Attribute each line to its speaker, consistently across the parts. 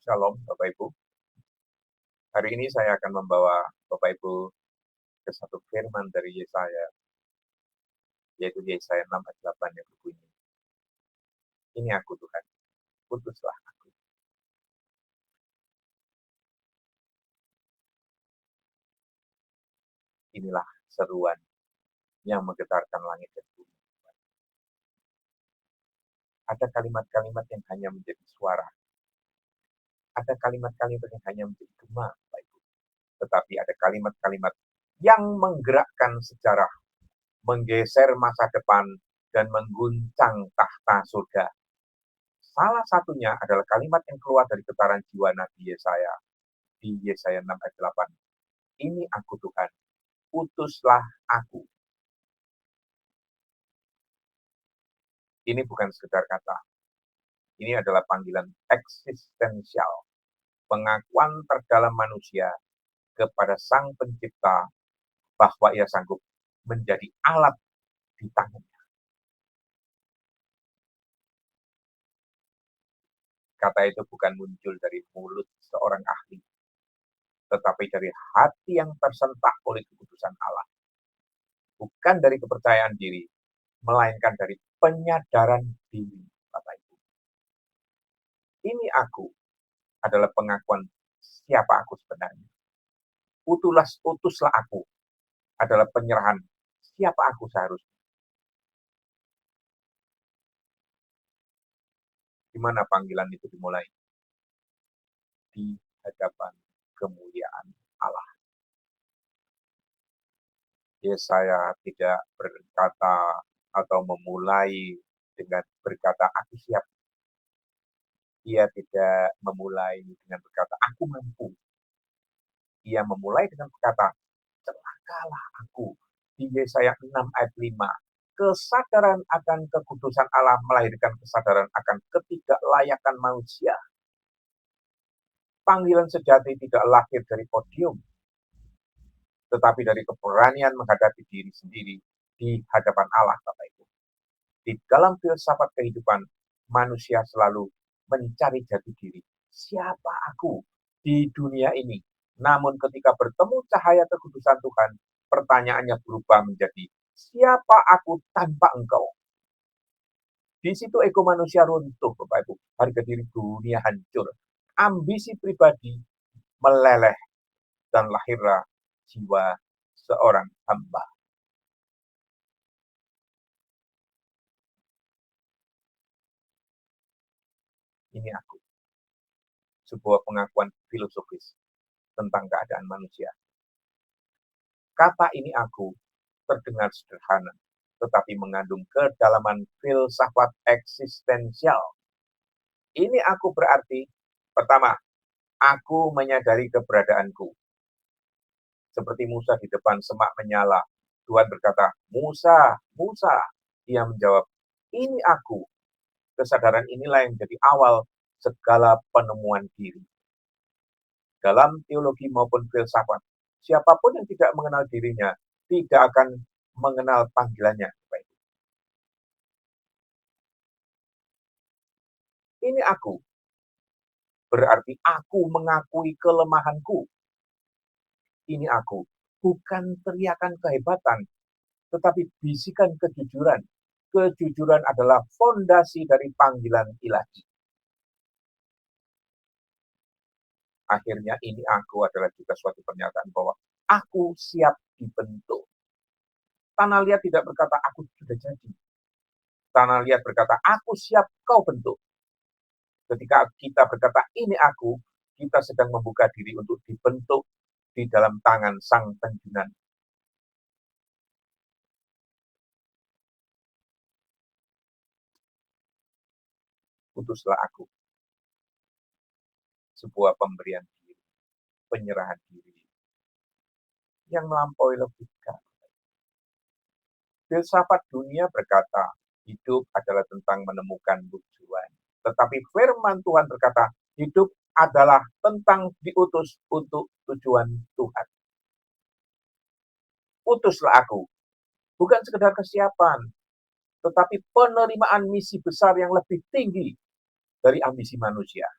Speaker 1: Shalom Bapak Ibu. Hari ini saya akan membawa Bapak Ibu ke satu firman dari Yesaya, yaitu Yesaya 6 ayat 8 yang berbunyi, "Ini aku Tuhan, utuslah aku." Inilah seruan yang menggetarkan langit dan bumi. Ada kalimat-kalimat yang hanya menjadi suara. Ada kalimat-kalimat yang hanya menjadi gema, Bapak Ibu. Tetapi ada kalimat-kalimat yang menggerakkan sejarah, menggeser masa depan, dan mengguncang tahta surga. Salah satunya adalah kalimat yang keluar dari getaran jiwa Nabi Yesaya di Yesaya 6 ayat 8. "Ini aku Tuhan, utuslah aku." Ini bukan sekedar kata. Ini adalah panggilan eksistensial, pengakuan terdalam manusia kepada Sang Pencipta bahwa ia sanggup menjadi alat di tangannya. Kata itu bukan muncul dari mulut seorang ahli, tetapi dari hati yang tersentak oleh keputusan Allah. Bukan dari kepercayaan diri, melainkan dari penyadaran diri, Bapak Ibu. Ini aku adalah pengakuan siapa aku sebenarnya. Utuslah aku adalah penyerahan siapa aku seharusnya. Di mana panggilan itu dimulai? Di hadapan kemuliaan Allah. Yesaya tidak berkata atau memulai dengan berkata, "Aku siap." Ia tidak memulai dengan berkata, "Aku mampu." Ia memulai dengan berkata, "Celakalah aku." Di Yesaya 6 ayat 5. Kesadaran akan kekudusan Allah melahirkan kesadaran akan ketidaklayakan manusia. Panggilan sejati tidak lahir dari podium, tetapi dari keberanian menghadapi diri sendiri di hadapan Allah, Bapak Ibu. Di dalam filsafat kehidupan, manusia selalu mencari jati diri. Siapa aku di dunia ini? Namun ketika bertemu cahaya kekudusan Tuhan, pertanyaannya berubah menjadi, siapa aku tanpa Engkau? Di situ ego manusia runtuh, Bapak Ibu. Harga diri dunia hancur. Ambisi pribadi meleleh dan lahirlah jiwa seorang hamba. Ini aku. Sebuah pengakuan filosofis tentang keadaan manusia. Kata "ini aku" terdengar sederhana, tetapi mengandung kedalaman filsafat eksistensial. Ini aku berarti, pertama, aku menyadari keberadaanku. Seperti Musa di depan semak menyala. Tuhan berkata, "Musa, Musa." Ia menjawab, "Ini aku." Kesadaran inilah yang menjadi awal segala penemuan diri. Dalam teologi maupun filsafat, siapapun yang tidak mengenal dirinya, tidak akan mengenal panggilannya. Ini aku. Berarti aku mengakui kelemahanku. Ini aku. Bukan teriakan kehebatan, tetapi bisikan kejujuran. Kejujuran adalah fondasi dari panggilan ilahi. Akhirnya ini aku adalah juga suatu pernyataan bahwa aku siap dibentuk. Tanah liat tidak berkata, "Aku sudah jadi." Tanah liat berkata, "Aku siap kau bentuk." Ketika kita berkata, "Ini aku," kita sedang membuka diri untuk dibentuk di dalam tangan Sang Penjunan. Utuslah aku. Sebuah pemberian diri, penyerahan diri yang melampaui logika. Filsafat dunia berkata, hidup adalah tentang menemukan tujuan. Tetapi firman Tuhan berkata, hidup adalah tentang diutus untuk tujuan Tuhan. Utuslah aku. Bukan sekedar kesiapan, tetapi penerimaan misi besar yang lebih tinggi dari ambisi manusia.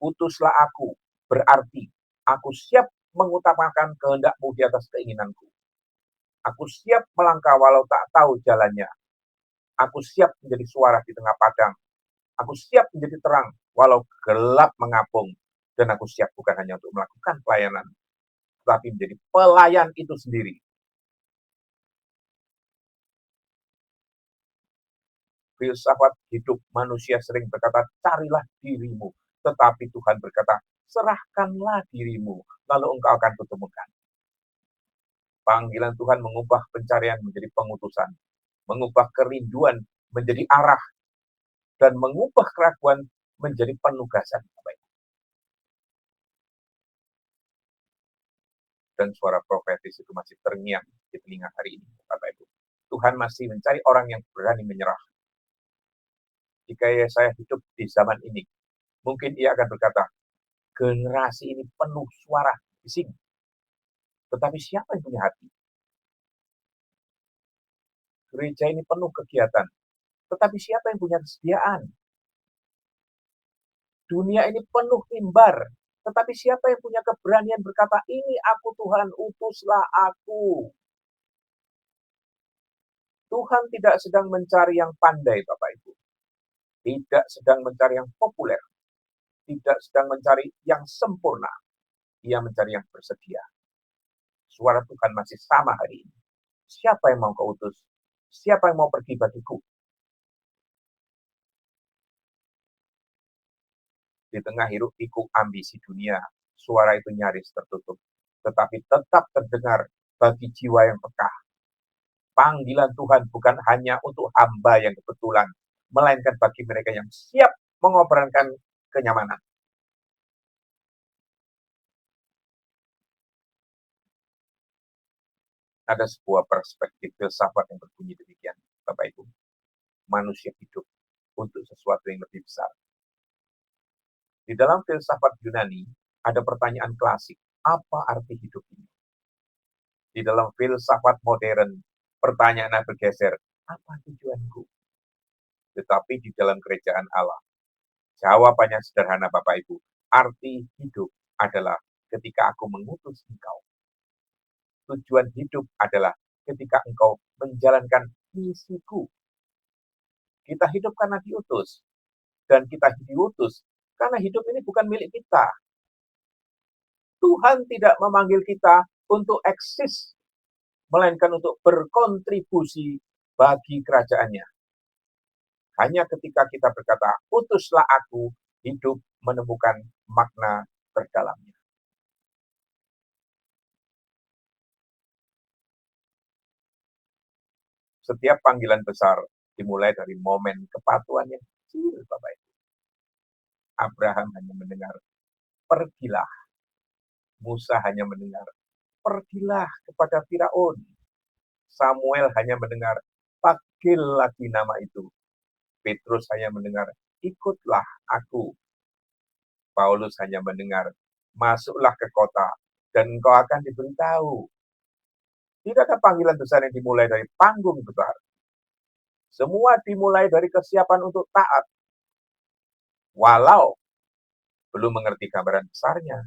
Speaker 1: Utuslah aku, berarti aku siap mengutamakan kehendak-Mu di atas keinginanku. Aku siap melangkah walau tak tahu jalannya. Aku siap menjadi suara di tengah padang. Aku siap menjadi terang walau gelap mengapung. Dan aku siap bukan hanya untuk melakukan pelayanan, tetapi menjadi pelayan itu sendiri. Filsafat hidup manusia sering berkata, carilah dirimu. Tetapi Tuhan berkata, serahkanlah dirimu, lalu engkau akan kutemukan. Panggilan Tuhan mengubah pencarian menjadi pengutusan, mengubah kerinduan menjadi arah, dan mengubah keraguan menjadi penugasan. Dan suara profetis itu masih terngiang di telinga hari ini, Bapak Ibu. Tuhan masih mencari orang yang berani menyerah. Jika saya hidup di zaman ini, mungkin ia akan berkata, generasi ini penuh suara bising. Tetapi siapa yang punya hati? Gereja ini penuh kegiatan. Tetapi siapa yang punya kesediaan? Dunia ini penuh mimbar. Tetapi siapa yang punya keberanian berkata, ini aku Tuhan, utuslah aku. Tuhan tidak sedang mencari yang pandai, Bapak Ibu. Tidak sedang mencari yang populer. Tidak sedang mencari yang sempurna. Ia mencari yang bersedia. Suara Tuhan masih sama hari ini. Siapa yang mau kau utus? Siapa yang mau pergi bagiku? Di tengah hiruk pikuk ambisi dunia, suara itu nyaris tertutup. Tetapi tetap terdengar bagi jiwa yang peka. Panggilan Tuhan bukan hanya untuk hamba yang kebetulan, melainkan bagi mereka yang siap mengorbankan kenyamanan. Ada sebuah perspektif filsafat yang berbunyi demikian, Bapak Ibu. Manusia hidup untuk sesuatu yang lebih besar. Di dalam filsafat Yunani, ada pertanyaan klasik, apa arti hidup ini? Di dalam filsafat modern, pertanyaan bergeser, apa tujuanku? Tetapi di dalam kerajaan Allah, jawabannya sederhana, Bapak Ibu. Arti hidup adalah ketika aku mengutus engkau. Tujuan hidup adalah ketika engkau menjalankan misiku. Kita hidup karena diutus. Dan kita diutus karena hidup ini bukan milik kita. Tuhan tidak memanggil kita untuk eksis, melainkan untuk berkontribusi bagi kerajaannya. Hanya ketika kita berkata, utuslah aku, hidup menemukan makna terdalamnya. Setiap panggilan besar dimulai dari momen kepatuhan yang kecil, Bapak Ibu. Abraham hanya mendengar, pergilah. Musa hanya mendengar, pergilah kepada Firaun. Samuel hanya mendengar, panggil lagi nama itu. Petrus hanya mendengar, ikutlah aku. Paulus hanya mendengar, masuklah ke kota, dan engkau akan diberitahu. Tidak ada panggilan besar yang dimulai dari panggung besar. Semua dimulai dari kesiapan untuk taat. Walau belum mengerti gambaran besarnya.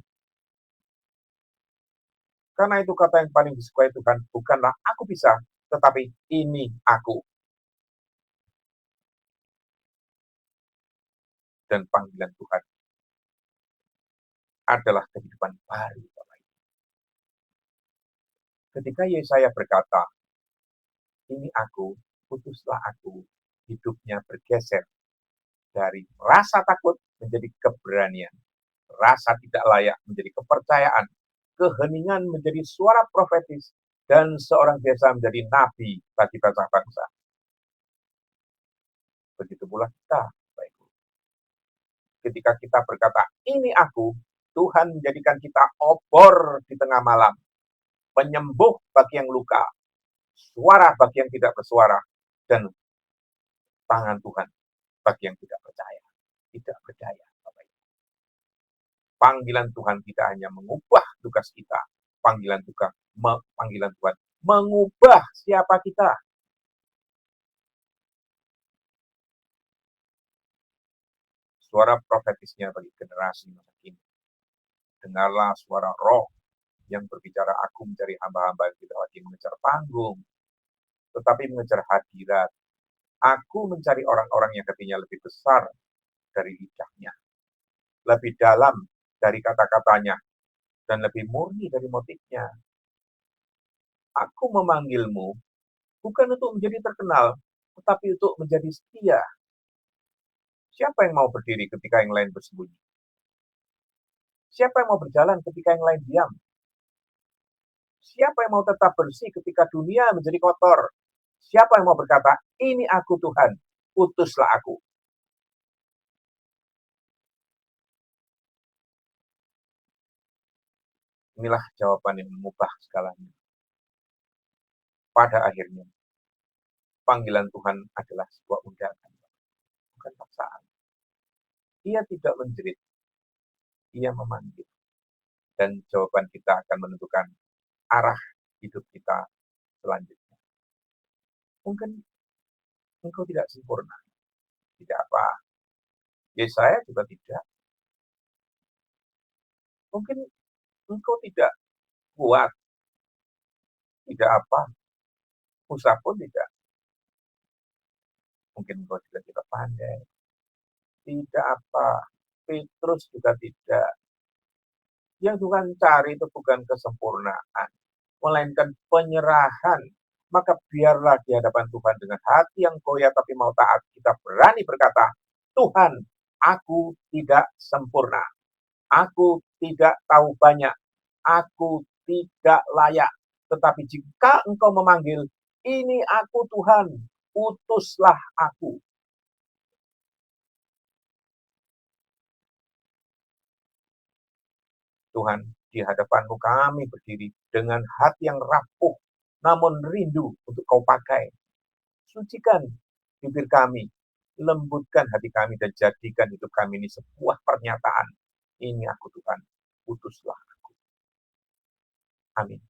Speaker 1: Karena itu kata yang paling disukai Tuhan, bukanlah aku bisa, tetapi ini aku. Dan panggilan Tuhan adalah kehidupan baru. Ketika Yesaya berkata, ini aku, putuslah aku, hidupnya bergeser dari rasa takut menjadi keberanian, rasa tidak layak menjadi kepercayaan, keheningan menjadi suara profetis, dan seorang desa menjadi nabi bagi bangsa-bangsa. Begitu pula kita, baikku. Ketika kita berkata, ini aku, Tuhan menjadikan kita obor di tengah malam, penyembuh bagi yang luka, suara bagi yang tidak bersuara, dan tangan Tuhan bagi yang tidak percaya, tidak berdaya. Panggilan Tuhan tidak hanya mengubah tugas kita, panggilan Tuhan mengubah siapa kita. suara profetisnya bagi generasi masa kini. Dengarlah suara Roh yang berbicara, aku mencari hamba-hamba yang tidak lagi mengejar panggung, tetapi mengejar hadirat. Aku mencari orang-orang yang hatinya lebih besar dari lidahnya, lebih dalam dari kata-katanya, dan lebih murni dari motifnya. Aku memanggilmu bukan untuk menjadi terkenal, tetapi untuk menjadi setia. Siapa yang mau berdiri ketika yang lain bersembunyi? Siapa yang mau berjalan ketika yang lain diam? Siapa yang mau tetap bersih ketika dunia menjadi kotor? Siapa yang mau berkata, ini aku Tuhan, utuslah aku. Inilah jawaban yang mengubah segalanya. Pada akhirnya, panggilan Tuhan adalah sebuah undangan, bukan paksaan. Ia tidak menjerit, ia memanggil. Dan jawaban kita akan menentukan arah hidup kita selanjutnya. Mungkin engkau tidak sempurna, tidak apa. Yesaya juga tidak. Mungkin engkau tidak kuat, tidak apa. Musa pun tidak. Mungkin engkau juga tidak pandai, tidak apa. Petrus juga tidak. Yang Tuhan cari itu bukan kesempurnaan, melainkan penyerahan. Maka biarlah di hadapan Tuhan dengan hati yang goyah tapi mau taat, kita berani berkata, Tuhan, aku tidak sempurna. Aku tidak tahu banyak. Aku tidak layak. Tetapi jika engkau memanggil, ini aku Tuhan, utuslah aku. Tuhan, di hadapan-Mu kami berdiri dengan hati yang rapuh, namun rindu untuk Kau pakai. Sucikan bibir kami, lembutkan hati kami, dan jadikan hidup kami ini sebuah pernyataan. Ini aku Tuhan, utuslah aku. Amin.